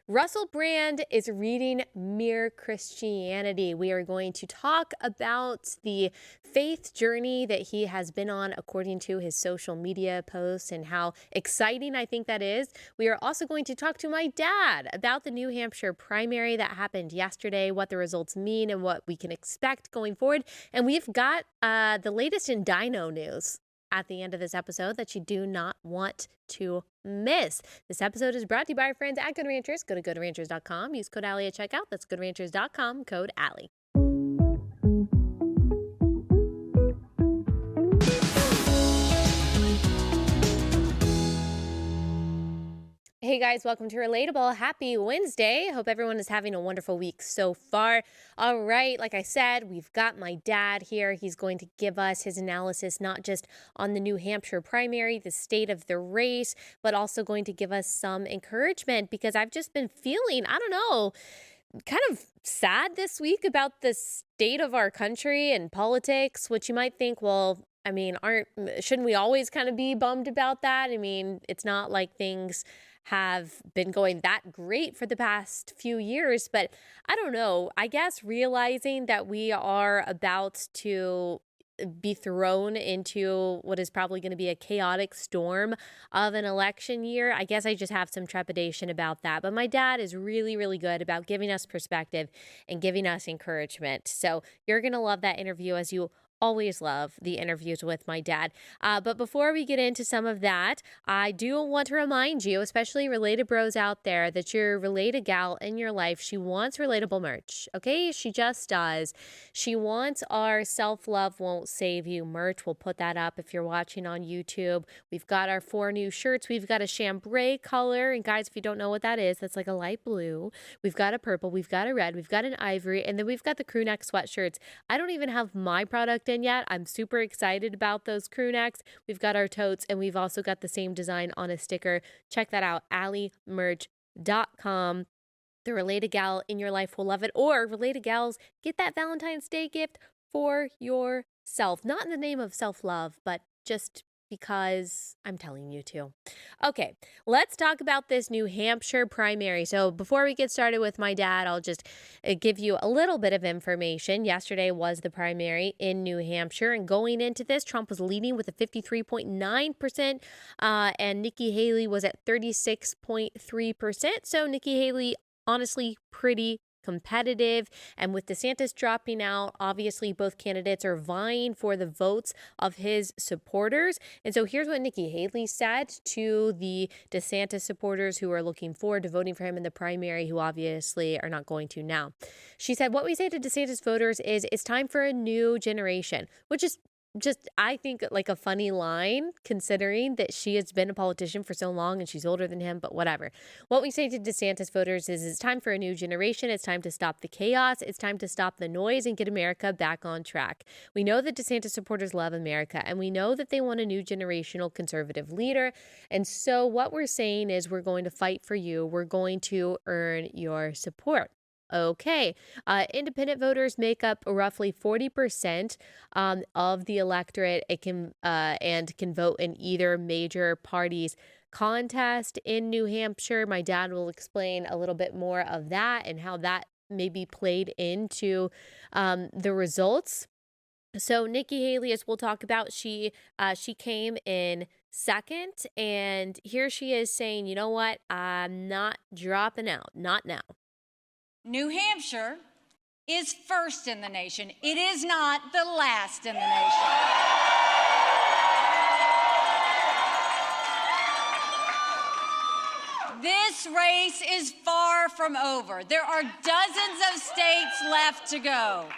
Russell Brand is reading Mere Christianity. We are going to talk about the faith journey that he has been on according to his social media posts and how exciting I think that is. We are also going to talk to my dad about the New Hampshire primary that happened yesterday, what the results mean and what we can expect going forward. And we've got the latest in dino news at the end of this episode that you do not want to miss. This episode is brought to you by our friends at Good Ranchers. Go to goodranchers.com. Use code Allie at checkout. That's goodranchers.com, code Allie. Hey guys, welcome to Relatable. Happy Wednesday. Hope everyone is having a wonderful week so far. All right, like I said, we've got my dad here. He's going to give us his analysis, not just on the New Hampshire primary, the state of the race, but also going to give us some encouragement because I've just been feeling, I don't know, kind of sad this week about the state of our country and politics, which you might think, well, I mean, shouldn't we always kind of be bummed about that? I mean, it's not like things have been going that great for the past few years, but I don't know. I guess realizing that we are about to be thrown into what is probably going to be a chaotic storm of an election year. I guess I just have some trepidation about that. But my dad is really, really good about giving us perspective and giving us encouragement. So you're going to love that interview, as you always love the interviews with my dad. But before we get into some of that, I do want to remind you, especially related bros out there, that your related gal in your life, she wants relatable merch. Okay, she just does. She wants our Self-Love Won't Save You merch. We'll put that up if you're watching on YouTube. We've got our 4 new shirts. We've got a chambray color, and guys, if you don't know what that is, that's like a light blue. We've got a purple, we've got a red, we've got an ivory, and then we've got the crew neck sweatshirts. I don't even have my product in yet. I'm super excited about those crew necks. We've got our totes, and we've also got the same design on a sticker. Check that out, alliemerch.com. The related gal in your life will love it. Or related gals, get that Valentine's Day gift for yourself. Not in the name of self-love, but just because I'm telling you to. Okay, let's talk about this New Hampshire primary. So before we get started with my dad, I'll just give you a little bit of information. Yesterday was the primary in New Hampshire, and going into this, Trump was leading with a 53.9%, and Nikki Haley was at 36.3%. So Nikki Haley, honestly, pretty competitive. And with DeSantis dropping out, obviously both candidates are vying for the votes of his supporters. And so here's what Nikki Haley said to the DeSantis supporters who are looking forward to voting for him in the primary, who obviously are not going to now. She said, "What we say to DeSantis voters is it's time for a new generation," which is just, I think, like a funny line, considering that she has been a politician for so long and she's older than him, but whatever. What we say to DeSantis voters is it's time for a new generation. It's time to stop the chaos. It's time to stop the noise and get America back on track. We know that DeSantis supporters love America, and we know that they want a new generational conservative leader. And so what we're saying is we're going to fight for you. We're going to earn your support. Okay. Independent voters make up roughly 40% of the electorate. It can vote in either major party's contest in New Hampshire. My dad will explain a little bit more of that and how that maybe played into the results. So Nikki Haley, as we'll talk about, she came in second, and here she is saying, you know what, I'm not dropping out, not now. New Hampshire is first in the nation. It is not the last in the nation. This race is far from over. There are dozens of states left to go.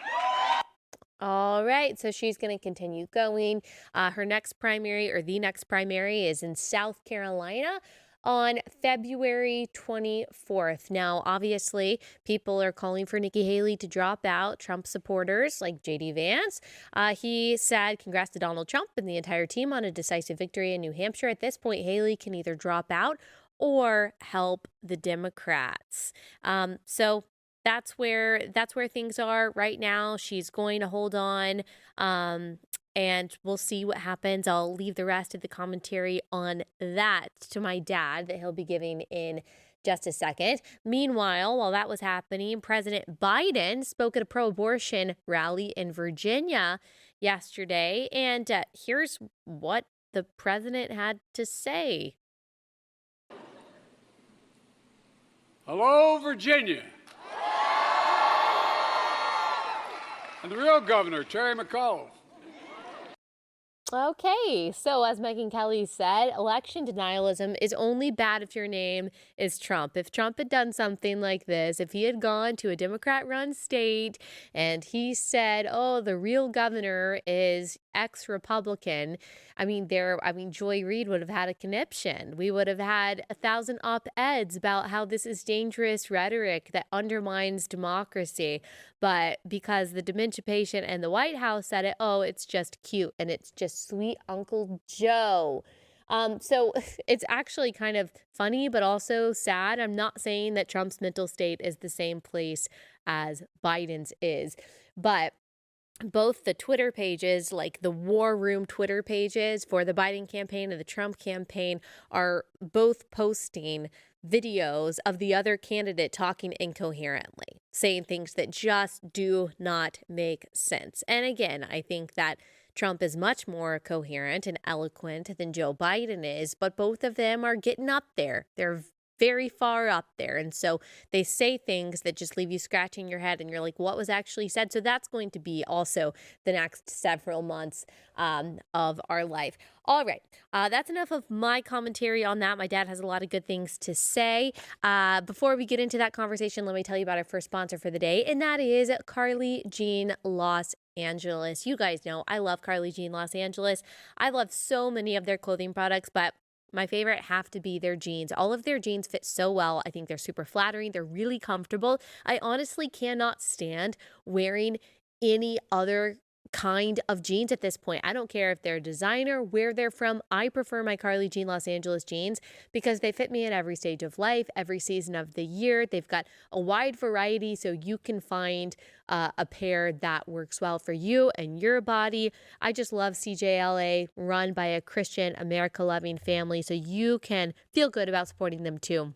All right, so she's going to continue going. Her next primary, or the next primary, is in South Carolina on February 24th. Now, obviously, people are calling for Nikki Haley to drop out. Trump supporters like J.D. Vance, he said, congrats to Donald Trump and the entire team on a decisive victory in New Hampshire. At this point, Haley can either drop out or help the Democrats. So that's where things are right now. She's going to hold on, and we'll see what happens. I'll leave the rest of the commentary on that to my dad that he'll be giving in just a second. Meanwhile, while that was happening, President Biden spoke at a pro-abortion rally in Virginia yesterday. And here's what the president had to say. Hello, Virginia. And the real governor, Terry McAuliffe. Okay, so as Megyn Kelly said, election denialism is only bad if your name is Trump. If Trump had done something like this, if he had gone to a Democrat-run state and he said, "Oh, the real governor is ex-Republican," Joy Reid would have had a conniption. We would have had 1,000 op-eds about how this is dangerous rhetoric that undermines democracy. But because the dementia patient and the White House said it, oh, it's just cute and it's just sweet Uncle Joe. So it's actually kind of funny, but also sad. I'm not saying that Trump's mental state is the same place as Biden's is, but both the Twitter pages, like the war room Twitter pages for the Biden campaign and the Trump campaign, are both posting videos of the other candidate talking incoherently, saying things that just do not make sense. And again, I think that Trump is much more coherent and eloquent than Joe Biden is, but both of them are getting up there. They're very far up there. And so they say things that just leave you scratching your head and you're like, what was actually said? So that's going to be also the next several months of our life. All right. That's enough of my commentary on that. My dad has a lot of good things to say. Before we get into that conversation, let me tell you about our first sponsor for the day, and that is Carly Jean Los Angeles. You guys know I love Carly Jean Los Angeles. I love so many of their clothing products, but my favorite have to be their jeans. All of their jeans fit so well. I think they're super flattering. They're really comfortable. I honestly cannot stand wearing any other kind of jeans at this point. I don't care if they're designer, where they're from. I prefer my Carly Jean Los Angeles jeans because they fit me at every stage of life, every season of the year. They've got a wide variety, so you can find a pair that works well for you and your body. I just love CJLA, run by a Christian, America-loving family, so you can feel good about supporting them too.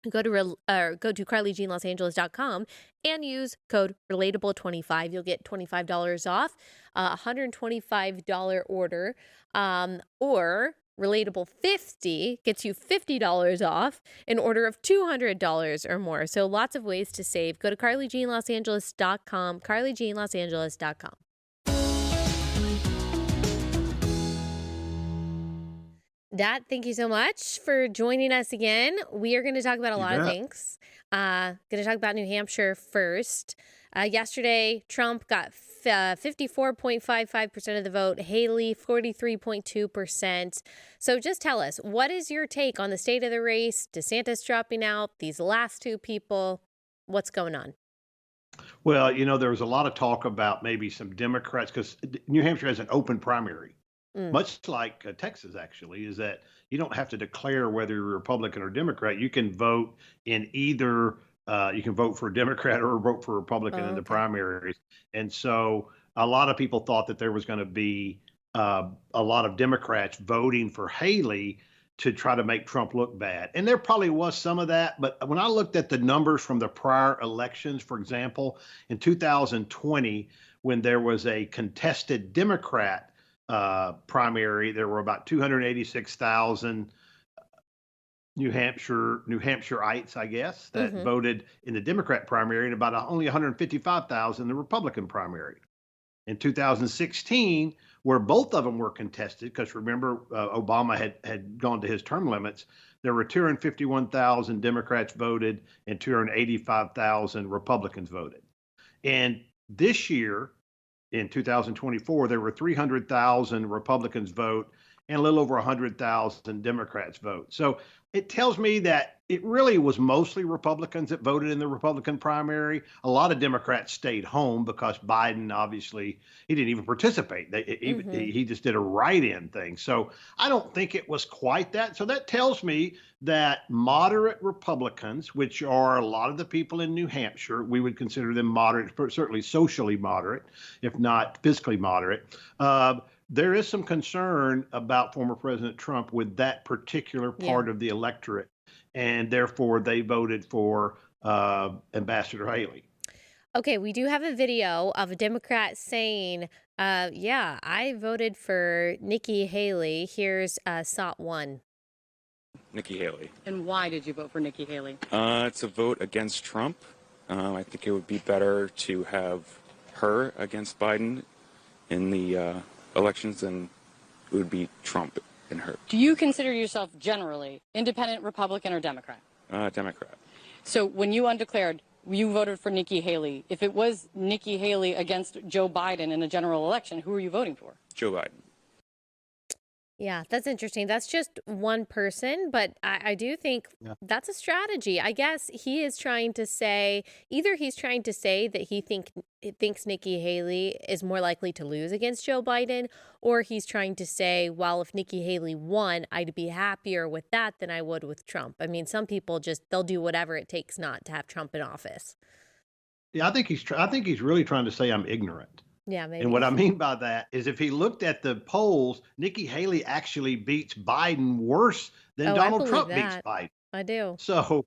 Go to carlyjeanlosangeles.com and use code relatable25. You'll get $25 off a $125 order, or relatable50 gets you $50 off an order of $200 or more. So lots of ways to save. Go to carlyjeanlosangeles.com, carlyjeanlosangeles.com. Dad, thank you so much for joining us again. We are going to talk about a lot of things. Going to talk about New Hampshire first. Yesterday, Trump got 54.55% of the vote, Haley 43.2%. So just tell us, what is your take on the state of the race? DeSantis dropping out, these last two people, what's going on? Well, there was a lot of talk about maybe some Democrats, because New Hampshire has an open primary. Much like Texas, actually, is that you don't have to declare whether you're Republican or Democrat. You can vote in either, you can vote for a Democrat or vote for a Republican in the primaries. And so a lot of people thought that there was going to be a lot of Democrats voting for Haley to try to make Trump look bad. And there probably was some of that. But when I looked at the numbers from the prior elections, for example, in 2020, when there was a contested Democrat primary, there were about 286,000 New Hampshireites, I guess, that voted in the Democrat primary, and about only 155,000 in the Republican primary. In 2016, where both of them were contested, because remember, Obama had gone to his term limits, there were 251,000 Democrats voted and 285,000 Republicans voted. And this year, in 2024, there were 300,000 Republicans vote and a little over 100,000 Democrats vote. So it tells me that it really was mostly Republicans that voted in the Republican primary. A lot of Democrats stayed home because Biden, obviously, he didn't even participate. He just did a write-in thing. So I don't think it was quite that. So that tells me that moderate Republicans, which are a lot of the people in New Hampshire, we would consider them moderate, certainly socially moderate, if not fiscally moderate. There is some concern about former President Trump with that particular part of the electorate. and therefore they voted for Ambassador Haley. Okay, we do have a video of a Democrat saying, yeah, I voted for Nikki Haley. Here's SOT 1. Nikki Haley. And why did you vote for Nikki Haley? It's a vote against Trump. I think it would be better to have her against Biden in the elections than it would be Trump and her. Do you consider yourself generally independent, Republican, or Democrat? Democrat. So when you undeclared, you voted for Nikki Haley. If it was Nikki Haley against Joe Biden in a general election, who are you voting for? Joe Biden. Yeah, that's interesting. That's just one person, but I do think that's a strategy. I guess he is trying to say either he's trying to say that he thinks Nikki Haley is more likely to lose against Joe Biden, or he's trying to say, well, if Nikki Haley won, I'd be happier with that than I would with Trump. I mean, some people they'll do whatever it takes not to have Trump in office. Yeah, I think he's really trying to say I'm ignorant. Yeah, maybe. And what I mean by that is if he looked at the polls, Nikki Haley actually beats Biden worse than Donald Trump beats Biden. I do. So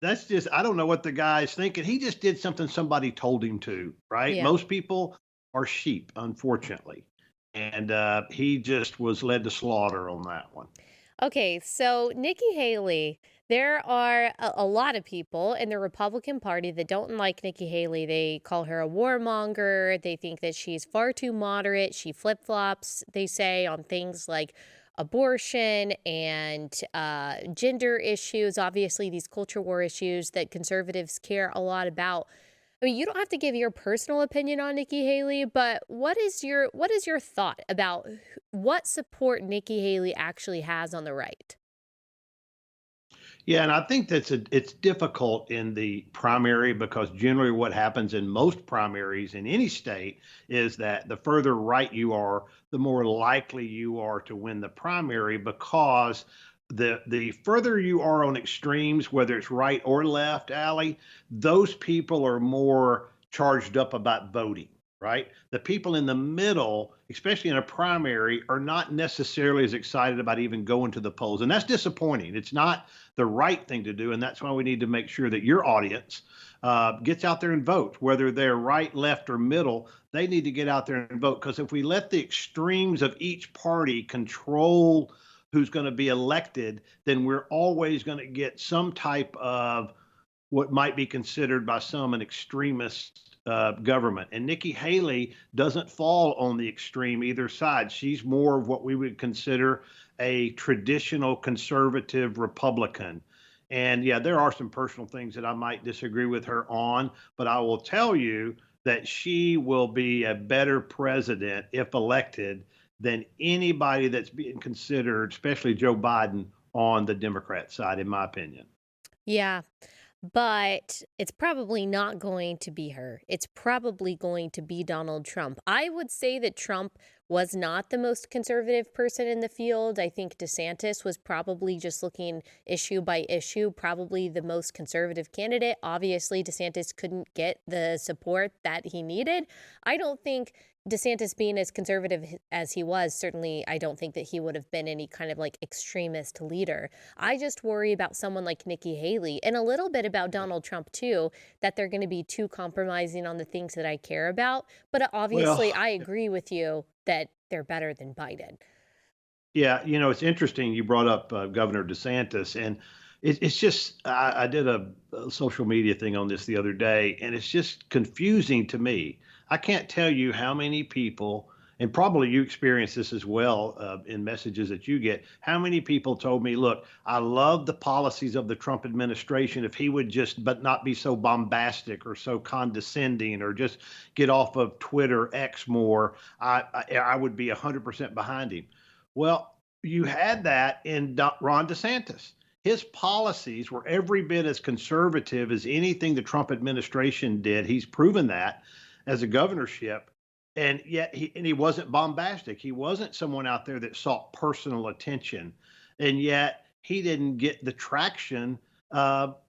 that's just, I don't know what the guy's thinking. He just did something somebody told him to, right? Yeah. Most people are sheep, unfortunately. And he just was led to slaughter on that one. Okay, so Nikki Haley, there are a lot of people in the Republican Party that don't like Nikki Haley. They call her a warmonger. They think that she's far too moderate. She flip-flops, they say, on things like abortion and gender issues, obviously these culture war issues that conservatives care a lot about. I mean, you don't have to give your personal opinion on Nikki Haley, but what is your thought about what support Nikki Haley actually has on the right? Yeah, and I think it's difficult in the primary because generally what happens in most primaries in any state is that the further right you are, the more likely you are to win the primary because the further you are on extremes, whether it's right or left, Allie, those people are more charged up about voting, right? The people in the middle, especially in a primary, are not necessarily as excited about even going to the polls. And that's disappointing. It's not the right thing to do. And that's why we need to make sure that your audience gets out there and votes, whether they're right, left, or middle. They need to get out there and vote. Because if we let the extremes of each party control who's going to be elected, then we're always going to get some type of what might be considered by some an extremist government. And Nikki Haley doesn't fall on the extreme either side. She's more of what we would consider a traditional conservative Republican. And yeah, there are some personal things that I might disagree with her on, but I will tell you that she will be a better president if elected than anybody that's being considered, especially Joe Biden, on the Democrat side, in my opinion. Yeah, but it's probably not going to be her. It's probably going to be Donald Trump. I would say that Trump was not the most conservative person in the field. I think DeSantis was probably, just looking issue by issue, probably the most conservative candidate. Obviously, DeSantis couldn't get the support that he needed. I don't think DeSantis being as conservative as he was, certainly I don't think that he would have been any kind of like extremist leader. I just worry about someone like Nikki Haley and a little bit about Donald Trump too, that they're going to be too compromising on the things that I care about. But obviously I agree with you that they're better than Biden. Yeah, it's interesting you brought up Governor DeSantis, and it's just, I did a social media thing on this the other day, and it's just confusing to me. I can't tell you how many people, and probably you experience this as well in messages that you get, how many people told me, look, I love the policies of the Trump administration if he would but not be so bombastic or so condescending or just get off of Twitter X more, I would be 100% behind him. Well, you had that in Ron DeSantis. His policies were every bit as conservative as anything the Trump administration did. He's proven that as a governorship, and yet he wasn't bombastic. He wasn't someone out there that sought personal attention, and yet he didn't get the traction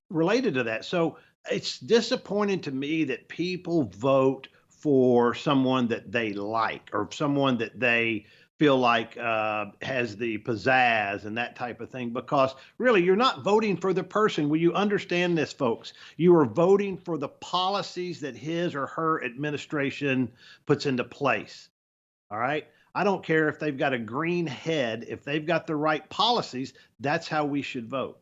related to that. So it's disappointing to me that people vote for someone that they like or someone that they feel like has the pizzazz and that type of thing, because really you're not voting for the person. Will you understand this, folks? You are voting for the policies that his or her administration puts into place. All right. I don't care if they've got a green head. If they've got the right policies, that's how we should vote.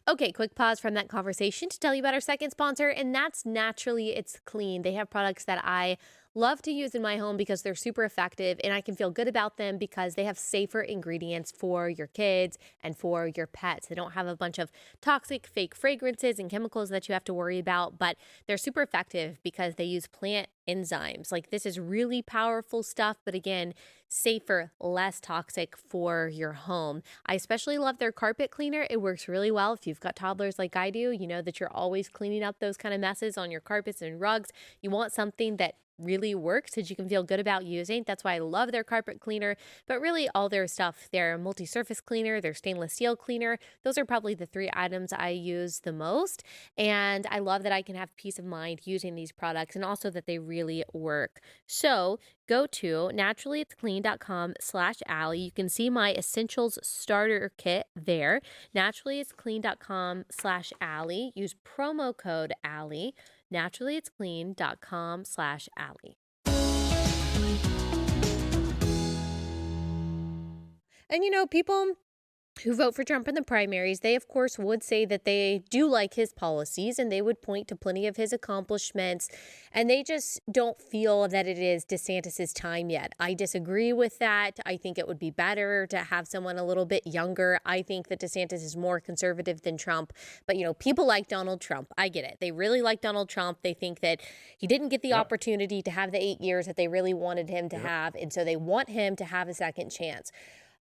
Okay, quick pause from that conversation to tell you about our second sponsor, and that's Naturally It's Clean. They have products that I love to use in my home because they're super effective, and I can feel good about them because they have safer ingredients for your kids and for your pets. They don't have a bunch of toxic fake fragrances and chemicals that you have to worry about, but they're super effective because they use plant enzymes. Like, this is really powerful stuff, but again, safer, less toxic for your home. I especially love their carpet cleaner. It works really well. If you've got toddlers like I do, you know that you're always cleaning up those kind of messes on your carpets and rugs. You want something that really works that you can feel good about using. That's why I love their carpet cleaner, but really all their stuff, their multi-surface cleaner, their stainless steel cleaner, those are probably the 3 items I use the most. And I love that I can have peace of mind using these products, and also that they really work. So go to naturallyitsclean.com/Allie. You can see my essentials starter kit there. Naturallyitsclean.com/Allie. Use promo code Allie. Naturallyitsclean.com/Allie. And you know, people who vote for Trump in the primaries, they of course would say that they do like his policies, and they would point to plenty of his accomplishments, and they just don't feel that it is DeSantis's time yet. I disagree with that. I think it would be better to have someone a little bit younger. I think that DeSantis is more conservative than Trump, but you know, people like Donald Trump. I get it. They really like Donald Trump. They think that he didn't get the opportunity to have the 8 years that they really wanted him to have, and so they want him to have a second chance.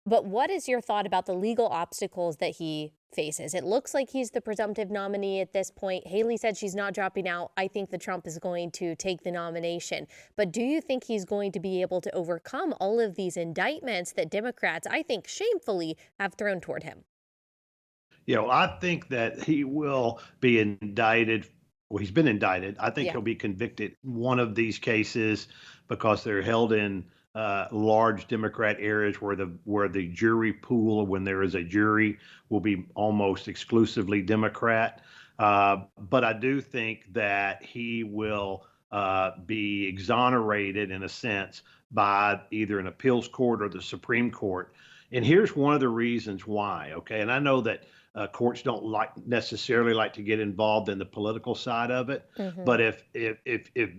But what is your thought about the legal obstacles that he faces? It looks like he's the presumptive nominee at this point. Haley said she's not dropping out. I think that Trump is going to take the nomination. But do you think he's going to be able to overcome all of these indictments that Democrats, I think, shamefully have thrown toward him? You know, I think that he will be indicted. Well, he's been indicted. I think he'll be convicted in one of these cases because they're held in large Democrat areas where the jury pool, when there is a jury, will be almost exclusively Democrat. But I do think that he will be exonerated in a sense by either an appeals court or the Supreme Court. And here's one of the reasons why. Okay, and I know that courts don't necessarily like to get involved in the political side of it. But if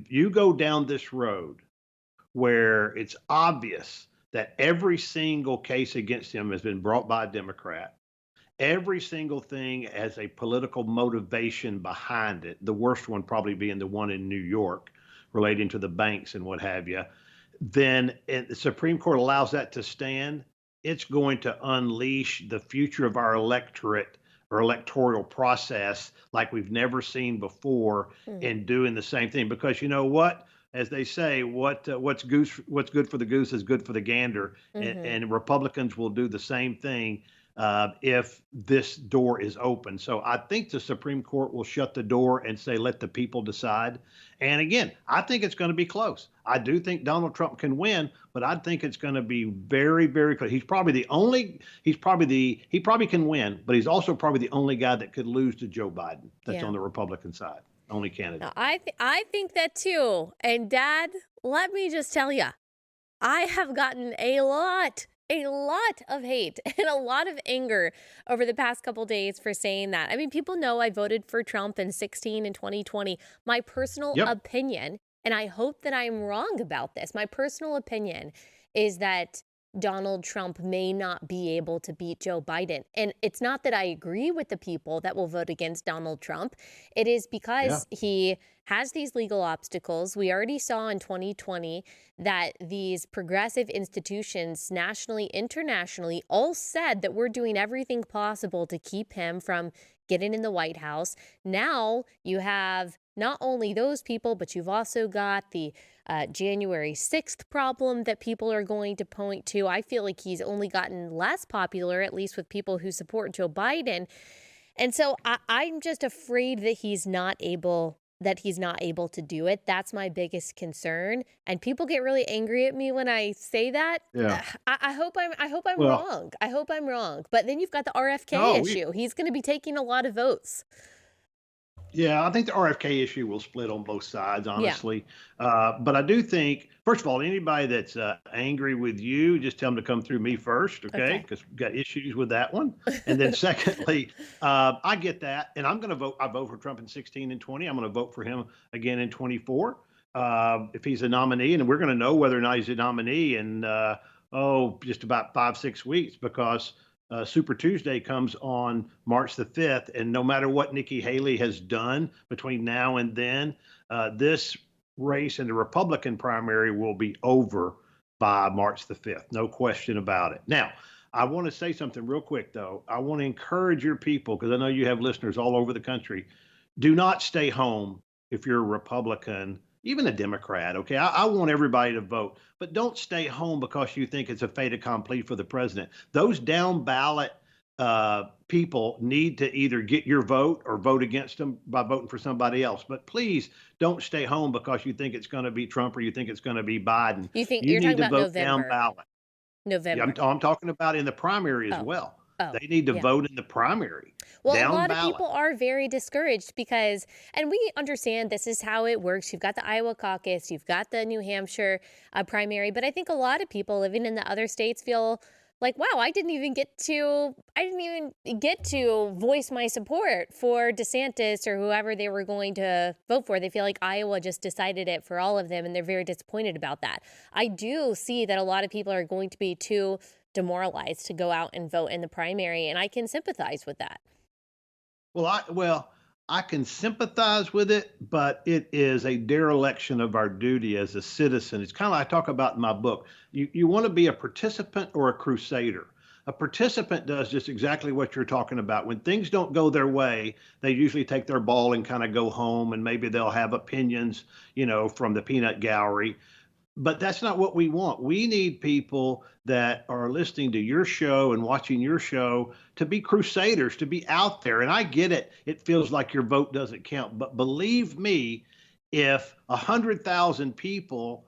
you go down this road where it's obvious that every single case against him has been brought by a Democrat, every single thing has a political motivation behind it, the worst one probably being the one in New York relating to the banks and what have you, then the Supreme Court allows that to stand, it's going to unleash the future of our electorate or electoral process like we've never seen before in doing the same thing. Because you know what? As they say, what's good for the goose is good for the gander, and Republicans will do the same thing if this door is open. So I think the Supreme Court will shut the door and say, let the people decide. And again, I think it's going to be close. I do think Donald Trump can win, but I think it's going to be very, very close. He probably can win, but he's also probably the only guy that could lose to Joe Biden that's on the Republican side. Only candidate. Now, I think that too. And Dad, let me just tell you, I have gotten a lot of hate and a lot of anger over the past couple days for saying that. I mean, people know I voted for Trump in 2016 and 2020. My personal opinion, and I hope that I'm wrong about this, my personal opinion is that Donald Trump may not be able to beat Joe Biden. And it's not that I agree with the people that will vote against Donald Trump. It is because he has these legal obstacles. We already saw in 2020 that these progressive institutions, nationally, internationally, all said that we're doing everything possible to keep him from getting in the White House. Now you have not only those people, but you've also got the January 6th problem that people are going to point to. I feel like he's only gotten less popular, at least with people who support Joe Biden. And so I'm just afraid that he's not able that he's not able to do it. That's my biggest concern. And people get really angry at me when I say that. Yeah. I hope I'm Well, wrong. I hope I'm wrong. But then you've got the RFK no, issue. He's going to be taking a lot of votes. yeah, I think the RFK issue will split on both sides, Yeah. honestly. But I do think, first of all, anybody that's angry with you, just tell them to come through me first, okay? Okay. Because we've got issues with that one. And then secondly, I get that, and I'm going to vote. I vote for Trump in 16 and 20. I'm going to vote for him again in 24 if he's a nominee, and we're going to know whether or not he's a nominee in just about 5-6 weeks because. Super Tuesday comes on March the 5th, and no matter what Nikki Haley has done between now and then, this race in the Republican primary will be over by March the 5th. No question about it. Now, I want to say something real quick, though. I want to encourage your people, because I know you have listeners all over the country. Do not stay home if you're a Republican, even a Democrat, okay? I want everybody to vote, but don't stay home because you think it's a fait accompli for the president. Those down ballot people need to either get your vote or vote against them by voting for somebody else. But please don't stay home because you think it's going to be Trump or you think it's going to be Biden. You think You you're need talking to about vote down November? ballot. Yeah, November. I'm talking about in the primary as Oh. well. Oh, They need to yeah. vote in the primary. Well, a Down lot of ballot. people are very discouraged because, and we understand this is how it works. You've got the Iowa caucus, you've got the New Hampshire primary, but I think a lot of people living in the other states feel like, wow, I didn't even get to voice my support for DeSantis or whoever they were going to vote for. They feel like Iowa just decided it for all of them, and they're very disappointed about that. I do see that a lot of people are going to be too demoralized to go out and vote in the primary, and I can sympathize with that. Well, I can sympathize with it, but it is a dereliction of our duty as a citizen. It's kind of like I talk about in my book. You want to be a participant or a crusader. A participant does just exactly what you're talking about. When things don't go their way, they usually take their ball and kind of go home, and maybe they'll have opinions, from the peanut gallery. But that's not what we want. We need people that are listening to your show and watching your show to be crusaders, to be out there. And I get it. It feels like your vote doesn't count. But believe me, if 100,000 people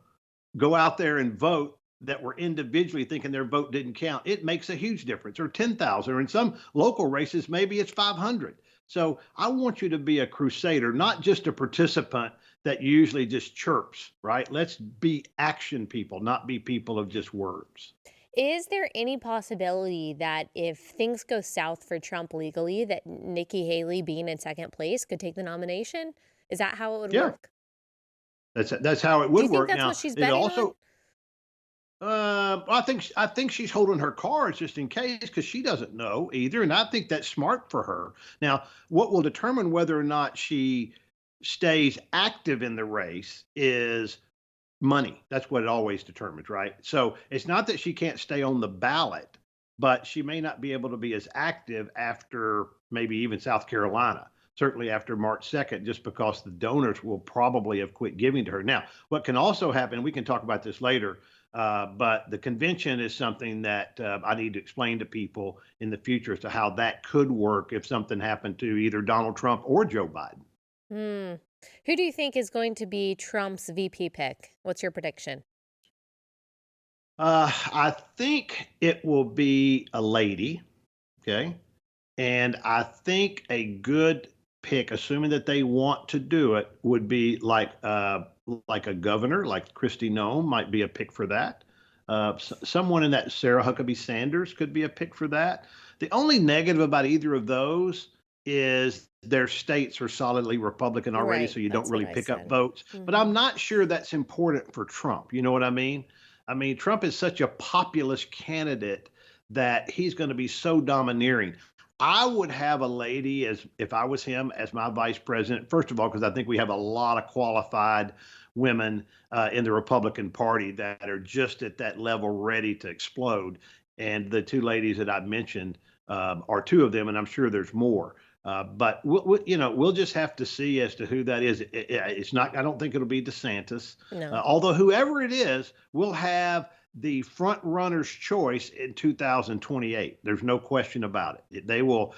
go out there and vote that were individually thinking their vote didn't count, it makes a huge difference. Or 10,000, or in some local races, maybe it's 500. So I want you to be a crusader, not just a participant that usually just chirps, right? Let's be action people, not be people of just words. Is there any possibility that if things go south for Trump legally, that Nikki Haley being in second place could take the nomination? Is that how it would Yeah. work? That's how it Do would you think work. that's Now, what she's it betting also, I think she's holding her cards just in case because she doesn't know either, and I think that's smart for her. Now, what will determine whether or not she stays active in the race is money. That's what it always determines, right? So it's not that she can't stay on the ballot, but she may not be able to be as active after maybe even South Carolina, certainly after March 2nd, just because the donors will probably have quit giving to her. Now, what can also happen, we can talk about this later, but the convention is something that I need to explain to people in the future as to how that could work if something happened to either Donald Trump or Joe Biden. Who do you think is going to be Trump's VP pick? What's your prediction? I think it will be a lady, okay? And I think a good pick, assuming that they want to do it, would be like a governor, like Kristi Noem might be a pick for that. Someone in that Sarah Huckabee Sanders could be a pick for that. The only negative about either of those is their states are solidly Republican already, Right, so you don't that's really what I pick up said. votes. But I'm not sure that's important for Trump. You know what I mean? I mean, Trump is such a populist candidate that he's going to be so domineering. I would have a lady as if I was him as my vice president. First of all, because I think we have a lot of qualified women in the Republican Party that are just at that level ready to explode. And the two ladies that I mentioned are two of them, and I'm sure there's more. But we'll just have to see as to who that is. It's not. I don't think it'll be DeSantis. No. Although whoever it is, will have the front runner's choice in 2028. There's no question about it. They will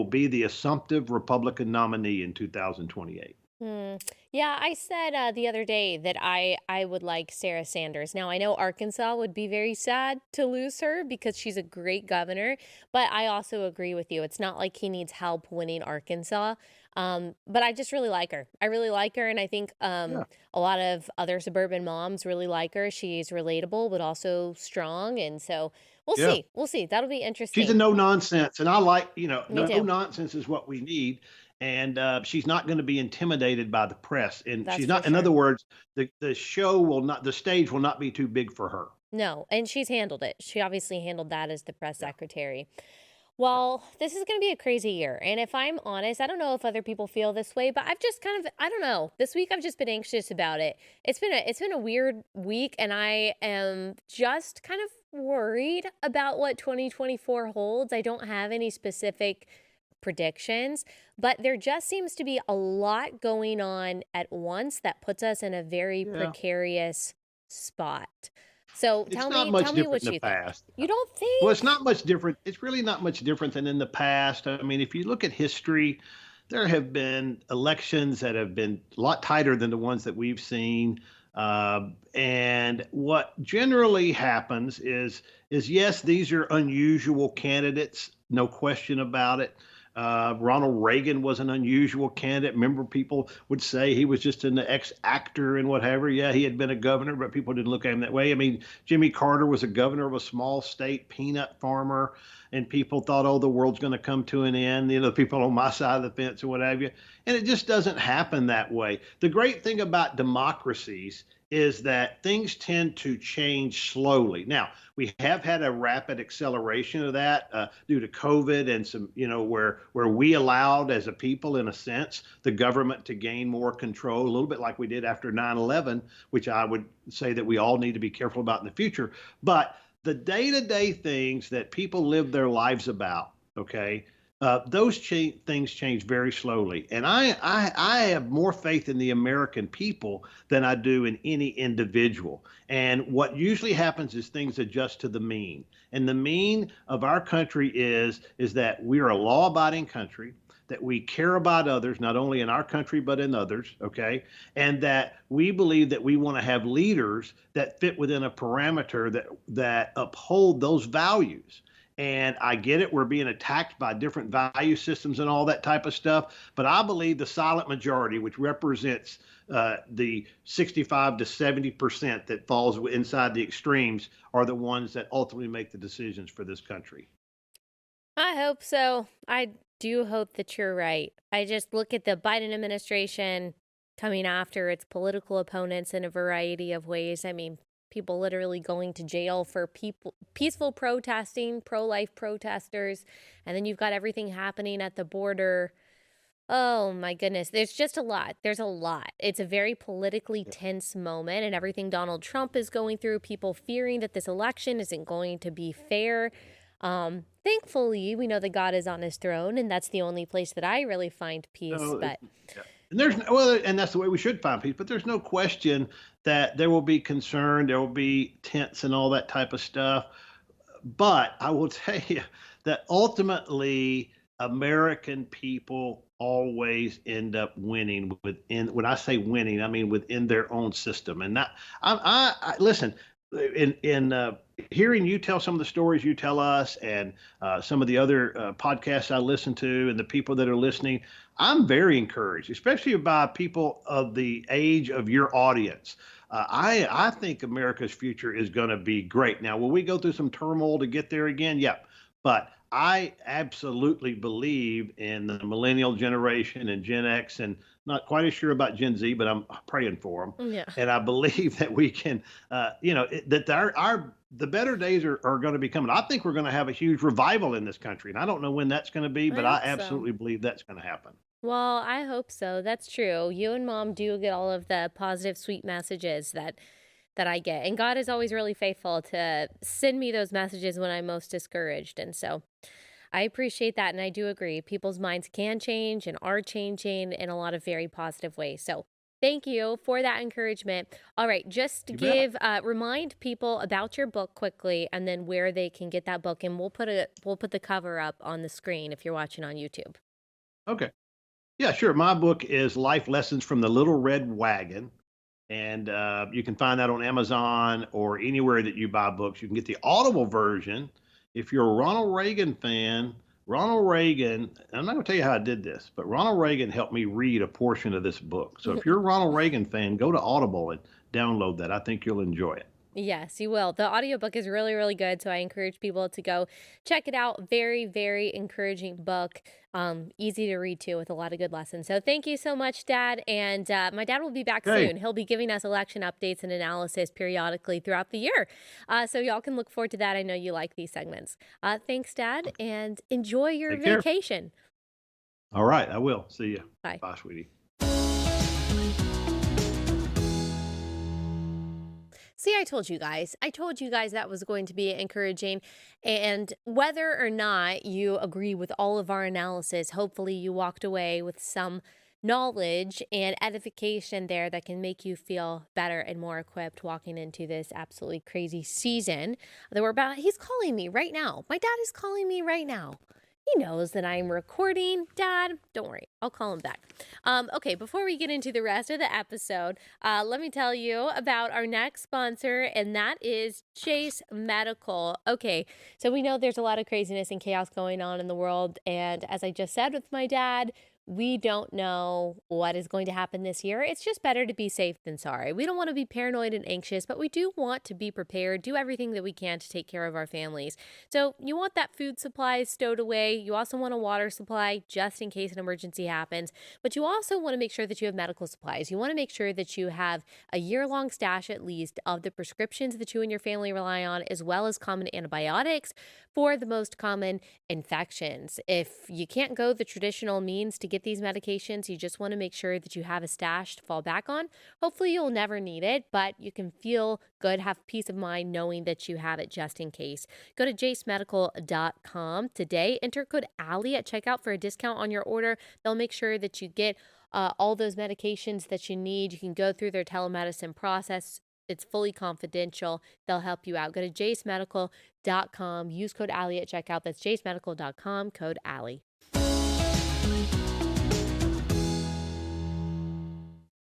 be the assumptive Republican nominee in 2028. Hmm. Yeah, I said the other day that I would like Sarah Sanders. Now I know Arkansas would be very sad to lose her because she's a great governor, but I also agree with you. It's not like he needs help winning Arkansas. But I just really like her. I really like her, and I think Yeah. a lot of other suburban moms really like her. She's relatable, but also strong, and so we'll Yeah. see. We'll see. That'll be She's a interesting. no nonsense, and I like, Me no too. nonsense is what we need. And she's not going to be intimidated by the press, and That's she's for not. In other sure. words, the stage will not be too big for her. No, and she's handled it. She obviously handled that as the press Yeah. secretary. Yeah. Well, this is going to be a crazy year. And if I'm honest, I don't know if other people feel this way, but I've just kind of I don't know. This week I've just been anxious about it. It's been a weird week and I am just kind of worried about what 2024 holds. I don't have any specific predictions, but there just seems to be a lot going on at once that puts us in a very Yeah. precarious spot. So It's tell not me much tell me different what in you the think. past. You don't Well, it's think? not much different. It's really not much different than in the past. I mean, if you look at history, there have been elections that have been a lot tighter than the ones that we've seen. And what generally happens is yes, these are unusual candidates, no question about it. Ronald Reagan was an unusual candidate. Remember, people would say he was just an ex-actor and whatever. Yeah, he had been a governor, but people didn't look at him that way. I mean, Jimmy Carter was a governor of a small state peanut farmer, and people thought, oh, the world's going to come to an end. The people on my side of the fence or what have you. And it just doesn't happen that way. The great thing about democracies is that things tend to change slowly. Now, we have had a rapid acceleration of that due to COVID and some, where we allowed as a people, in a sense, the government to gain more control, a little bit like we did after 9/11, which I would say that we all need to be careful about in the future. But the day-to-day things that people live their lives about, okay, things change very slowly, and I have more faith in the American people than I do in any individual. And what usually happens is things adjust to the mean, and the mean of our country is that we are a law-abiding country, that we care about others, not only in our country but in others, okay, and that we believe that we want to have leaders that fit within a parameter that uphold those values. And I get it, we're being attacked by different value systems and all that type of stuff. But I believe the silent majority, which represents the 65 to 70% that falls inside the extremes, are the ones that ultimately make the decisions for this country. I hope so. I do hope that you're right. I just look at the Biden administration coming after its political opponents in a variety of ways. I mean, people literally going to jail for peaceful protesting, pro-life protesters, and then you've got everything happening at the border. Oh my goodness, there's just a lot. There's a lot. It's a very politically tense moment, and everything Donald Trump is going through, people fearing that this election isn't going to be fair. Thankfully, we know that God is on his throne, and that's the only place that I really find peace. So, But yeah. And well, and that's the way we should find peace. But there's no question that there will be concern, there will be tents and all that type of stuff. But I will tell you that ultimately, American people always end up winning within. When I say winning, I mean within their own system. And that I listen in hearing you tell some of the stories you tell us, and some of the other podcasts I listen to, and the people that are listening. I'm very encouraged, especially by people of the age of your audience. I think America's future is going to be great. Now, will we go through some turmoil to get there again? Yep. But I absolutely believe in the millennial generation and Gen X, and not quite as sure about Gen Z, but I'm praying for them. yeah, And I believe that we can, that the better days are going to be coming. I think we're going to have a huge revival in this country, and I don't know when that's going to be, I but I hope so. absolutely believe that's going to happen. Well, I hope so. That's true. You and mom do get all of the positive, sweet messages that I get. And God is always really faithful to send me those messages when I'm most discouraged. And so I appreciate that. And I do agree. People's minds can change and are changing in a lot of very positive ways. So thank you for that encouragement. All right. Just You bet. remind people about your book quickly and then where they can get that book. And we'll put the cover up on the screen if you're watching on YouTube. Okay. Yeah, sure. My book is Life Lessons from the Little Red Wagon. And you can find that on Amazon or anywhere that you buy books. You can get the Audible version. If you're a Ronald Reagan fan, Ronald Reagan, I'm not going to tell you how I did this, but Ronald Reagan helped me read a portion of this book. So if you're a Ronald Reagan fan, go to Audible and download that. I think you'll enjoy it. Yes, you will. The audiobook is really, really good. So I encourage people to go check it out. Very, very encouraging book. Easy to read too, with a lot of good lessons. So thank you so much, Dad. And my dad will be back Hey, soon. He'll be giving us election updates and analysis periodically throughout the year. So y'all can look forward to that. I know you like these segments. Thanks, Dad, and enjoy your take care. vacation. All right, I will. See you. Bye. Bye, sweetie. See, I told you guys. I told you guys that was going to be encouraging. And whether or not you agree with all of our analysis, hopefully you walked away with some knowledge and edification there that can make you feel better and more equipped walking into this absolutely crazy season that we're about. He's calling me right now. My dad is calling me right now. He knows that I'm recording. Dad, don't worry. I'll call him back. Okay, before we get into the rest of the episode, let me tell you about our next sponsor, and that is Chase Medical. Okay, so we know there's a lot of craziness and chaos going on in the world, and as I just said with my dad, we don't know what is going to happen this year. It's just better to be safe than sorry. We don't want to be paranoid and anxious, but we do want to be prepared, do everything that we can to take care of our families. So you want that food supply stowed away. You also want a water supply just in case an emergency happens. But you also want to make sure that you have medical supplies. You want to make sure that you have a year-long stash at least of the prescriptions that you and your family rely on, as well as common antibiotics for the most common infections. If you can't go the traditional means to get these medications, you just want to make sure that you have a stash to fall back on. Hopefully you'll never need it, but you can feel good, have peace of mind knowing that you have it just in case. Go to jacemedical.com today. Enter code Allie at checkout for a discount on your order. They'll make sure that you get all those medications that you need. You can go through their telemedicine process. It's fully confidential. They'll help you out. Go to jacemedical.com. Use code Allie at checkout. That's jacemedical.com, code Allie.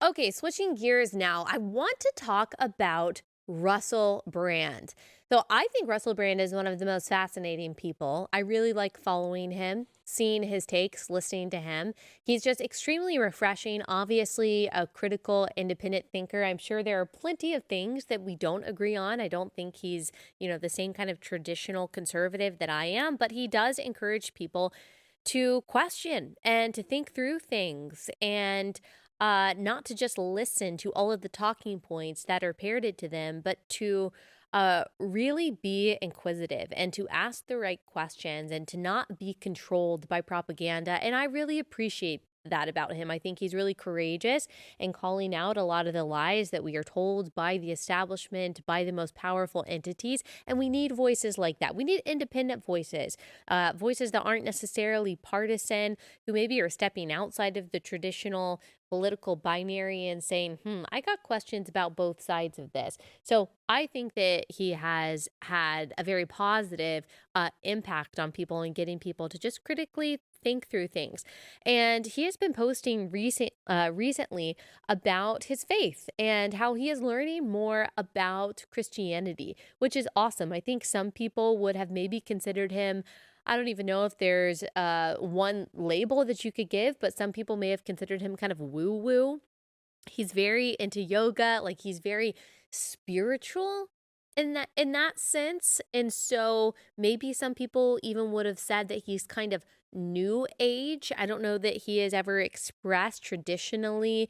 Okay, switching gears now. I want to talk about Russell Brand. So I think Russell Brand is one of the most fascinating people. I really like following him, seeing his takes, listening to him. He's just extremely refreshing, obviously a critical, independent thinker. I'm sure there are plenty of things that we don't agree on. I don't think he's, the same kind of traditional conservative that I am, but he does encourage people to question and to think through things and not to just listen to all of the talking points that are parroted to them, but to really be inquisitive and to ask the right questions and to not be controlled by propaganda. And I really appreciate that about him. I think he's really courageous in calling out a lot of the lies that we are told by the establishment, by the most powerful entities. And we need voices like that. We need independent voices, voices that aren't necessarily partisan, who maybe are stepping outside of the traditional political binary and saying, I got questions about both sides of this. So I think that he has had a very positive impact on people and getting people to just critically think through things. And he has been posting recently about his faith and how he is learning more about Christianity, which is awesome. I think some people would have maybe considered him, I don't even know if there's one label that you could give, but some people may have considered him kind of woo-woo. He's very into yoga, like he's very spiritual in that sense. And so maybe some people even would have said that he's kind of new age. I don't know that he has ever expressed traditionally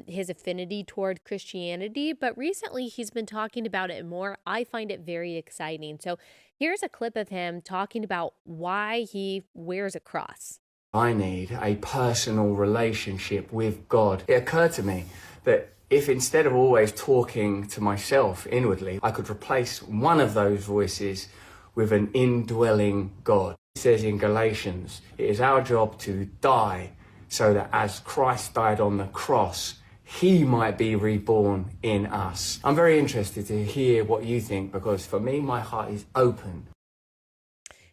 his affinity toward Christianity, but recently he's been talking about it more. I find it very exciting. So here's a clip of him talking about why he wears a cross. I need a personal relationship with God. It occurred to me that if instead of always talking to myself inwardly, I could replace one of those voices with an indwelling God. It says in Galatians, it is our job to die so that as Christ died on the cross, he might be reborn in us. I'm very interested to hear what you think, because for me, my heart is open.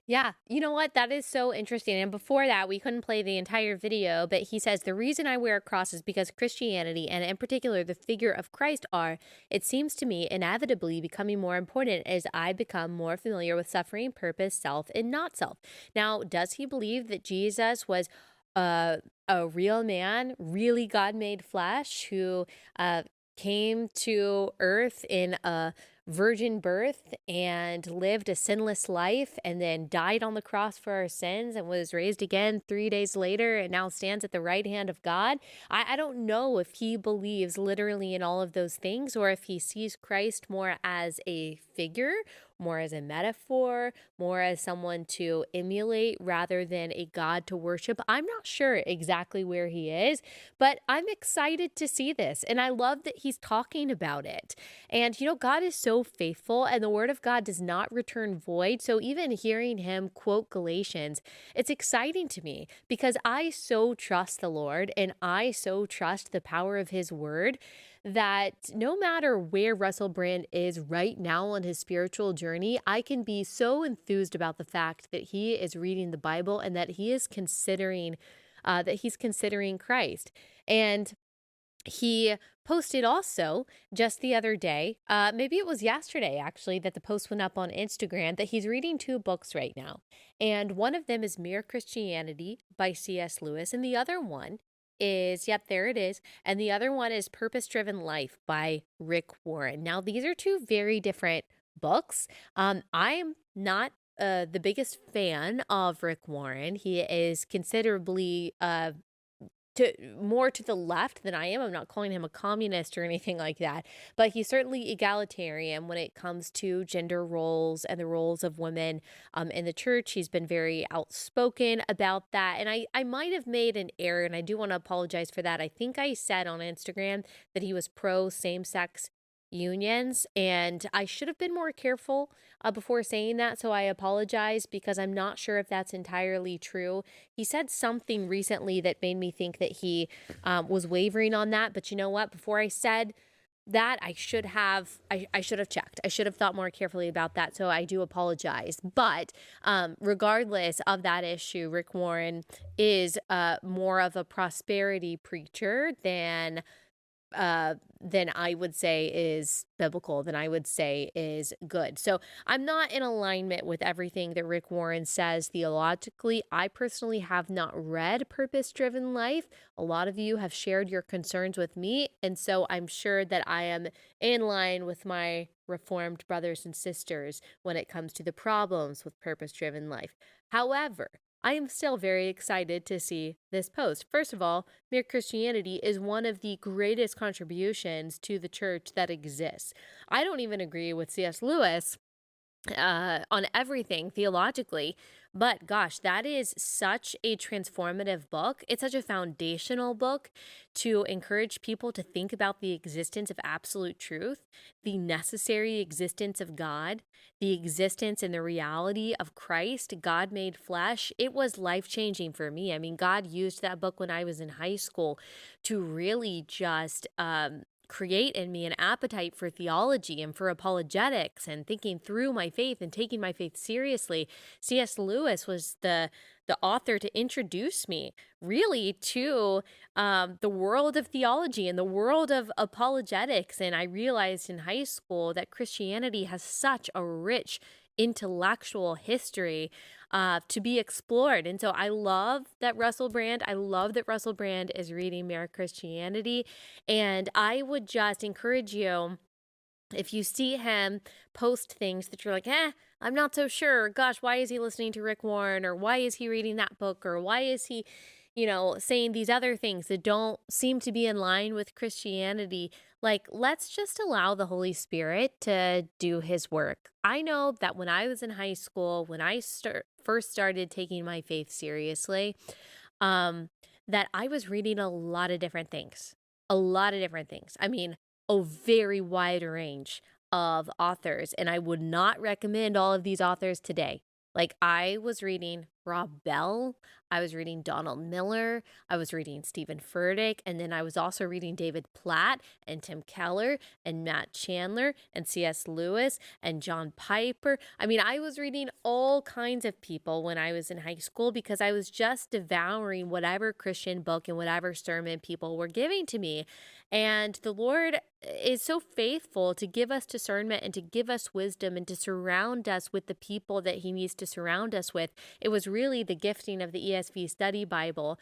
Yeah, you know what? That is so interesting. And before that, we couldn't play the entire video, but he says the reason I wear a cross is because Christianity, and in particular the figure of Christ, are, it seems to me, inevitably becoming more important as I become more familiar with suffering, purpose, self, and not self. Now, does he believe that Jesus was a real man, really God made flesh, who uh, came to earth in a virgin birth and lived a sinless life and then died on the cross for our sins and was raised again 3 days later and now stands at the right hand of God? I don't know if he believes literally in all of those things or if he sees Christ more as a figure, more as a metaphor, more as someone to emulate rather than a God to worship. I'm not sure exactly where he is, but I'm excited to see this. And I love that he's talking about it. And, God is so faithful and the word of God does not return void. So even hearing him quote Galatians, it's exciting to me because I so trust the Lord and I so trust the power of his word that no matter where Russell Brand is right now on his spiritual journey, I can be so enthused about the fact that he is reading the Bible and that he is considering Christ. And he posted also just the other day, maybe it was yesterday actually, that the post went up on Instagram, that he's reading 2 books right now. And one of them is Mere Christianity by C.S. Lewis. And the other one is, yep, there it is. And the other one is Purpose Driven Life by Rick Warren. Now, these are 2 very different books. I'm not the biggest fan of Rick Warren. He is considerably more to the left than I am. I'm not calling him a communist or anything like that, but he's certainly egalitarian when it comes to gender roles and the roles of women in the church. He's been very outspoken about that. And I might have made an error, and I do want to apologize for that. I think I said on Instagram that he was pro same-sex unions, and I should have been more careful before saying that, so I apologize because I'm not sure if that's entirely true. He said something recently that made me think that he was wavering on that, but you know what? Before I said that, I should have checked. I should have thought more carefully about that, so I do apologize. But regardless of that issue, Rick Warren is more of a prosperity preacher than I would say is biblical, than I would say is good. So I'm not in alignment with everything that Rick Warren says theologically. I personally have not read Purpose Driven Life. A lot of you have shared your concerns with me, and so I'm sure that I am in line with my Reformed brothers and sisters when it comes to the problems with Purpose Driven Life. However, I am still very excited to see this post. First of all, Mere Christianity is one of the greatest contributions to the church that exists. I don't even agree with C.S. Lewis on everything theologically, but gosh, that is such a transformative book. It's such a foundational book to encourage people to think about the existence of absolute truth, the necessary existence of God, the existence and the reality of Christ, God made flesh. It was life-changing for me. I mean, God used that book when I was in high school to really just create in me an appetite for theology and for apologetics and thinking through my faith and taking my faith seriously. C.S. Lewis was the author to introduce me really to the world of theology and the world of apologetics. And I realized in high school that Christianity has such a rich intellectual history to be explored. And so I love that Russell Brand is reading Mere Christianity. And I would just encourage you, if you see him post things that you're like, I'm not so sure, gosh, why is he listening to Rick Warren, or why is he reading that book, or why is he saying these other things that don't seem to be in line with Christianity, like, let's just allow the Holy Spirit to do his work. I know that when I was in high school, when I first started taking my faith seriously, that I was reading a lot of different things. I mean, a very wide range of authors, and I would not recommend all of these authors today. Like, I was reading Rob Bell. I was reading Donald Miller. I was reading Stephen Furtick. And then I was also reading David Platt and Tim Keller and Matt Chandler and C.S. Lewis and John Piper. I mean, I was reading all kinds of people when I was in high school because I was just devouring whatever Christian book and whatever sermon people were giving to me. And the Lord is so faithful to give us discernment and to give us wisdom and to surround us with the people that he needs to surround us with. It was really the gifting of the ESV Study Bible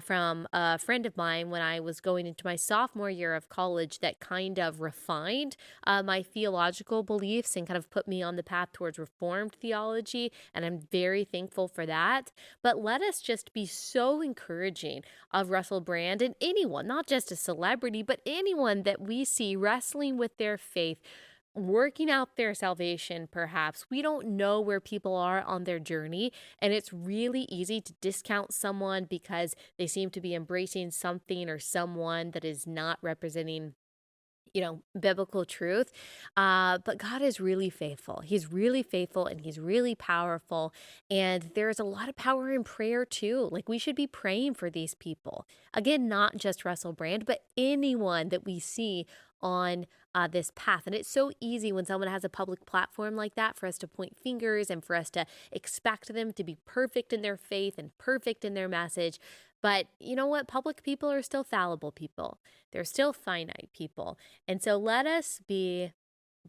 from a friend of mine when I was going into my sophomore year of college that kind of refined my theological beliefs and kind of put me on the path towards Reformed theology. And I'm very thankful for that. But let us just be so encouraging of Russell Brand and anyone, not just a celebrity, but anyone that we see wrestling with their faith, working out their salvation, perhaps. We don't know where people are on their journey, and it's really easy to discount someone because they seem to be embracing something or someone that is not representing biblical truth. But God is really faithful. He's really faithful and he's really powerful. And there's a lot of power in prayer too. Like we should be praying for these people. Again, not just Russell Brand, but anyone that we see on this path. And it's so easy when someone has a public platform like that for us to point fingers and for us to expect them to be perfect in their faith and perfect in their message. But you know what? Public people are still fallible people. They're still finite people. And so let us be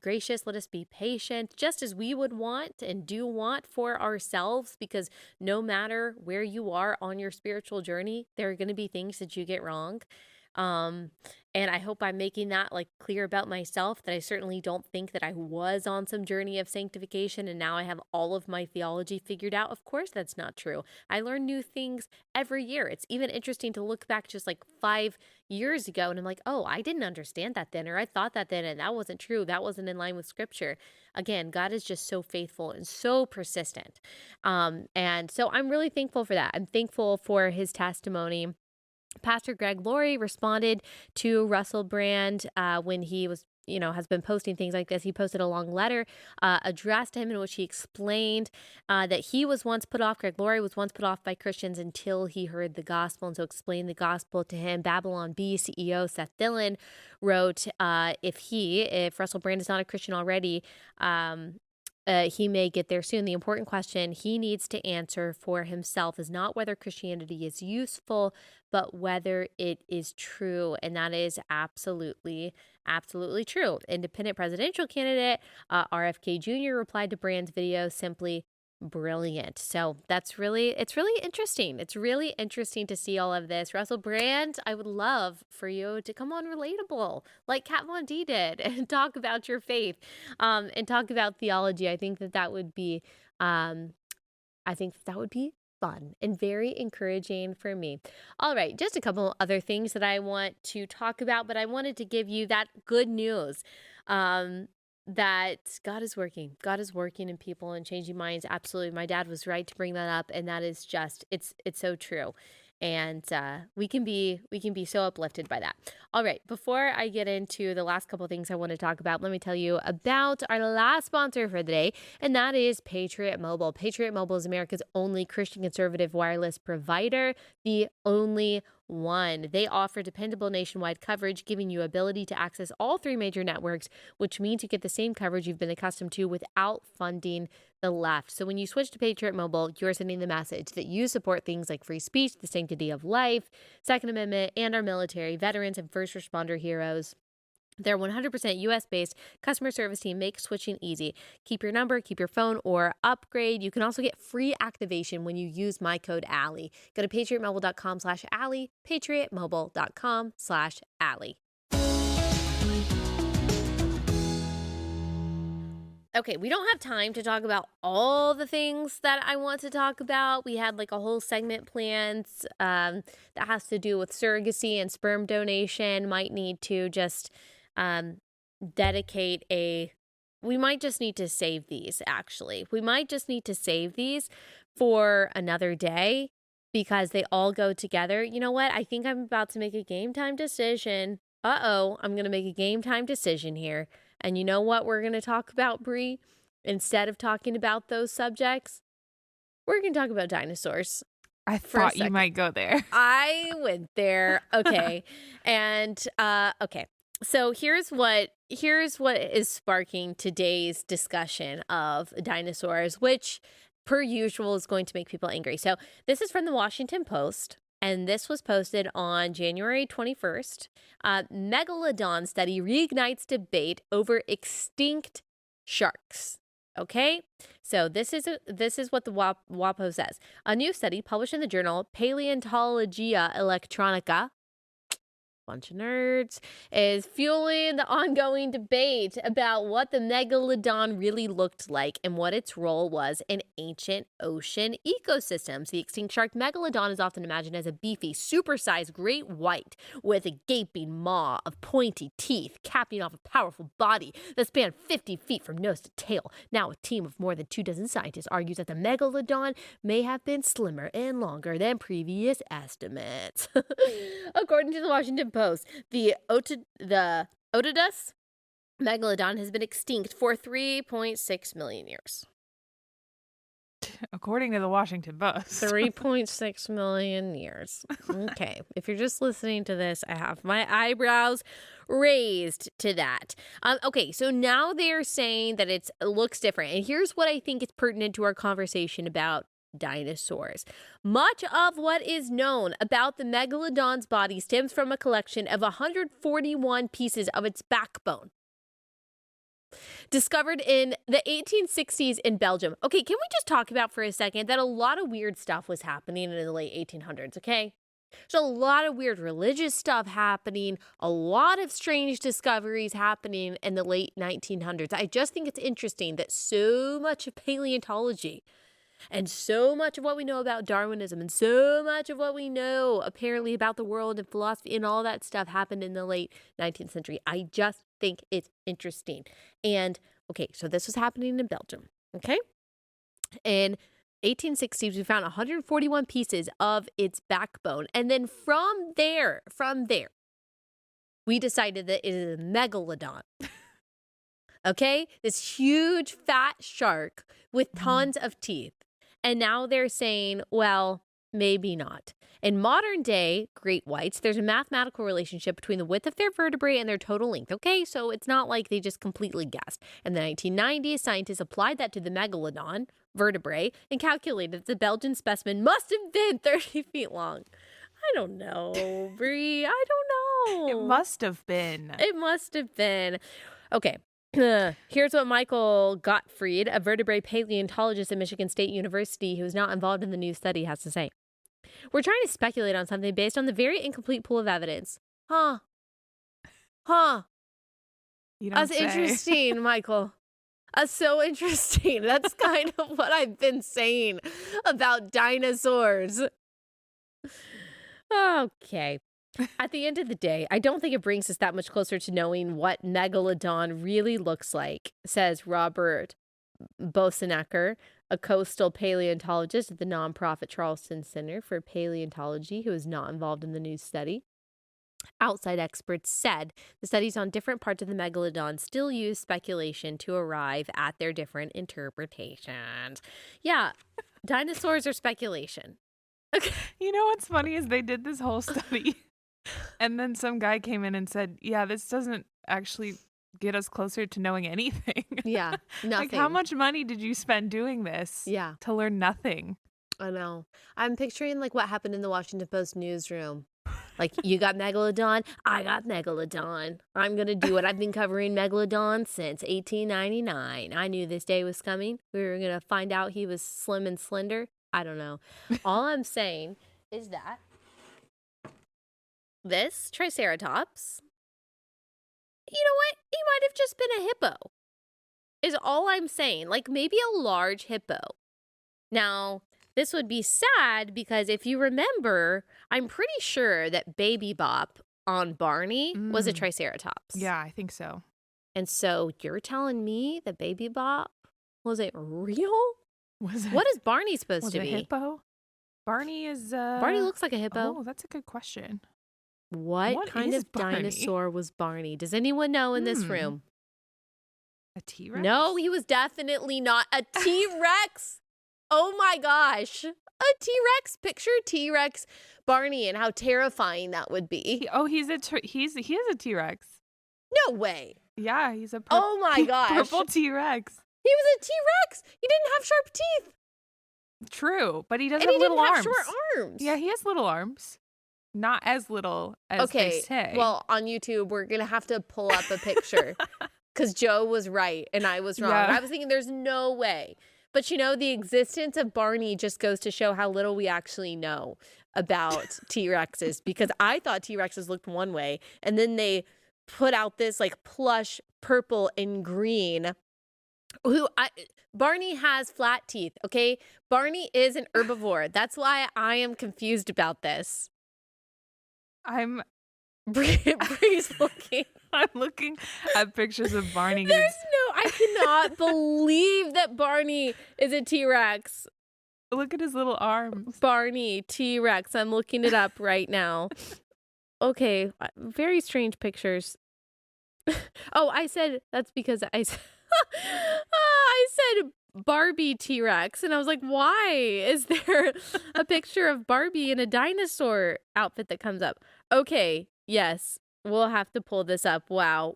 gracious. Let us be patient, just as we would want and do want for ourselves, because no matter where you are on your spiritual journey, there are going to be things that you get wrong. And I hope I'm making that clear about myself, that I certainly don't think that I was on some journey of sanctification and now I have all of my theology figured out. Of course, that's not true. I learn new things every year. It's even interesting to look back just 5 years ago and I'm like, oh, I didn't understand that then, or I thought that then, and that wasn't true. That wasn't in line with scripture. Again, God is just so faithful and so persistent. And so I'm really thankful for that. I'm thankful for his testimony. Pastor Greg Laurie responded to Russell Brand when he was, has been posting things like this. He posted a long letter addressed to him in which he explained that he was once put off. Greg Laurie was once put off by Christians until he heard the gospel, and so explained the gospel to him. Babylon Bee CEO Seth Dillon wrote, if Russell Brand is not a Christian already, he may get there soon. The important question he needs to answer for himself is not whether Christianity is useful, but whether it is true. And that is absolutely, absolutely true. Independent presidential candidate RFK Jr. replied to Brand's video simply, brilliant. So it's really interesting. It's really interesting to see all of this. Russell Brand, I would love for you to come on Relatable like Kat Von D did and talk about your faith and talk about theology. I think that would be fun and very encouraging for me. All right, just a couple other things that I want to talk about, but I wanted to give you that good news. That God is working. God is working in people and changing minds. Absolutely. My dad was right to bring that up. And that is just, it's so true. And we can be so uplifted by that. All right. Before I get into the last couple of things I want to talk about, let me tell you about our last sponsor for the day, and that is Patriot Mobile. Patriot Mobile is America's only Christian conservative wireless provider, the only one. They offer dependable nationwide coverage, giving you ability to access all 3 major networks, which means you get the same coverage you've been accustomed to without funding the left. So when you switch to Patriot Mobile, you're sending the message that you support things like free speech, the sanctity of life, Second Amendment, and our military, veterans, and first responder heroes. Their 100% US-based customer service team makes switching easy. Keep your number, keep your phone, or upgrade. You can also get free activation when you use my code Allie. Go to patriotmobile.com/Allie, patriotmobile.com/Allie. Okay, we don't have time to talk about all the things that I want to talk about. We had a whole segment planned that has to do with surrogacy and sperm donation. Might need to just dedicate we might just need to save these, actually. We might just need to save these for another day because they all go together. You know what? I think I'm about to make a game time decision. I'm going to make a game time decision here. And you know what we're going to talk about, Bree? Instead of talking about those subjects, We're going to talk about dinosaurs. I thought you might go there. I went there. Okay. And okay. So here's what is sparking today's discussion of dinosaurs, which per usual is going to make people angry. So this is from the Washington Post, and this was posted on January 21st. Megalodon study reignites debate over extinct sharks. Okay, so this is what the WAPO says. A new study published in the journal Paleontologia Electronica, bunch of nerds, is fueling the ongoing debate about what the megalodon really looked like and what its role was in ancient ocean ecosystems. The extinct shark megalodon is often imagined as a beefy, supersized great white with a gaping maw of pointy teeth capping off a powerful body that spanned 50 feet from nose to tail. Now, a team of more than 24 scientists argues that the megalodon may have been slimmer and longer than previous estimates. According to the Washington Post, the Otodus megalodon has been extinct for 3.6 million years. According to the Washington Post. 3.6 million years. Okay. If you're just listening to this, I have my eyebrows raised to that. Okay. So now they're saying that it looks different. And here's what I think is pertinent to our conversation about dinosaurs. Much of what is known about the megalodon's body stems from a collection of 141 pieces of its backbone discovered in the 1860s in Belgium. Okay, can we just talk about for a second that a lot of weird stuff was happening in the late 1800s, okay? There's a lot of weird religious stuff happening, a lot of strange discoveries happening in the late 1900s. I just think it's interesting that so much of paleontology and so much of what we know about Darwinism and so much of what we know apparently about the world and philosophy and all that stuff happened in the late 19th century. I just think it's interesting. And okay, so this was happening in Belgium, okay? In 1860s, we found 141 pieces of its backbone. And then from there, we decided that it is a megalodon. Okay? This huge fat shark with tons of teeth. And now they're saying, well, maybe not. In modern day great whites, there's a mathematical relationship between the width of their vertebrae and their total length. Okay, so it's not like they just completely guessed. In the 1990s, scientists applied that to the megalodon vertebrae and calculated that the Belgian specimen must have been 30 feet long. I don't know, Brie. I don't know. It must have been. It must have been. Okay. Here's what Michael Gottfried, a vertebrate paleontologist at Michigan State University who is not involved in the new study, has to say. We're trying to speculate on something based on the very incomplete pool of evidence. Huh. You don't That's say. Interesting, Michael. That's so interesting. That's kind of what I've been saying about dinosaurs. Okay. At the end of the day, I don't think it brings us that much closer to knowing what megalodon really looks like, says Robert Bosenecker, a coastal paleontologist at the nonprofit Charleston Center for Paleontology, who is not involved in the new study. Outside experts said the studies on different parts of the megalodon still use speculation to arrive at their different interpretations. Yeah, dinosaurs are speculation. Okay. You know what's funny is they did this whole study and then some guy came in and said, yeah, this doesn't actually get us closer to knowing anything. Yeah, nothing. Like, how much money did you spend doing this? Yeah. To learn nothing? I know. I'm picturing like what happened in the Washington Post newsroom. Like, you got megalodon, I got megalodon. I'm going to do it. I've been covering megalodon since 1899. I knew this day was coming. We were going to find out he was slim and slender. I don't know. All I'm saying is that this Triceratops, you know what? He might have just been a hippo, is all I'm saying. Like, maybe a large hippo. Now, this would be sad because if you remember, I'm pretty sure that Baby Bop on Barney was a Triceratops. Yeah, I think so. And so you're telling me that Baby Bop, was it real? Was it? What is Barney supposed to be? Was it hippo? Barney is... Barney looks like a hippo. Oh, that's a good question. What kind is of Barney? dinosaur was Barney? Does anyone know in this room? A T-Rex? No, he was definitely not a T-Rex. Oh my gosh. A T-Rex, picture T-Rex Barney and how terrifying that would be. He is a T-Rex. No way. Yeah, he's a Oh my gosh. purple T-Rex. He was a T-Rex. He didn't have sharp teeth. True, but he does And have he little didn't have arms. short arms. Yeah, he has little arms. Not as little as they say. Well, on YouTube, we're going to have to pull up a picture because Joe was right and I was wrong. Yeah. I was thinking there's no way. But the existence of Barney just goes to show how little we actually know about T-Rexes, because I thought T-Rexes looked one way and then they put out this like plush purple and green. Barney has flat teeth, okay? Barney is an herbivore. That's why I am confused about this. Bree's looking. I'm looking at pictures of Barney. I cannot believe that Barney is a T-Rex. Look at his little arms. Barney, T-Rex. I'm looking it up right now. Okay, very strange pictures. Oh, I said that's because I said Barbie T-Rex, and I was like, why is there a picture of Barbie in a dinosaur outfit that comes up? Okay, yes, we'll have to pull this up. Wow.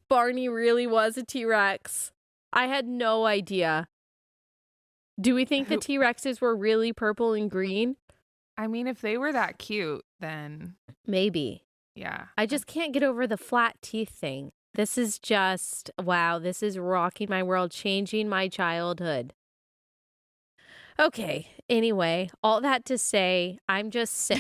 Barney really was a T-Rex. I had no idea. Do we think the T-Rexes were really purple and green? I mean, if they were that cute, then maybe. Yeah. I just can't get over the flat teeth thing. This is just, wow, this is rocking my world, changing my childhood. Okay, anyway, all that to say,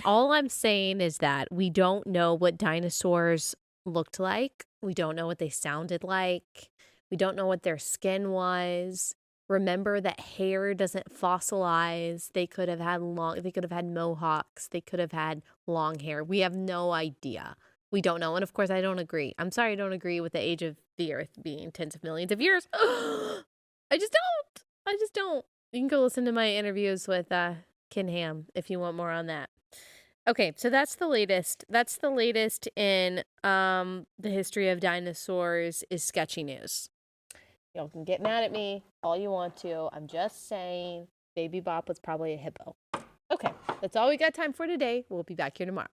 all I'm saying is that we don't know what dinosaurs looked like. We don't know what they sounded like. We don't know what their skin was. Remember that hair doesn't fossilize. They could have had mohawks. They could have had long hair. We have no idea. We don't know. And of course, I don't agree. I'm sorry I don't agree with the age of the earth being tens of millions of years. I just don't. You can go listen to my interviews with Ken Ham if you want more on that. Okay, so that's the latest. That's the latest in the history of dinosaurs is sketchy news. Y'all can get mad at me all you want to. I'm just saying Baby Bop was probably a hippo. Okay, that's all we got time for today. We'll be back here tomorrow.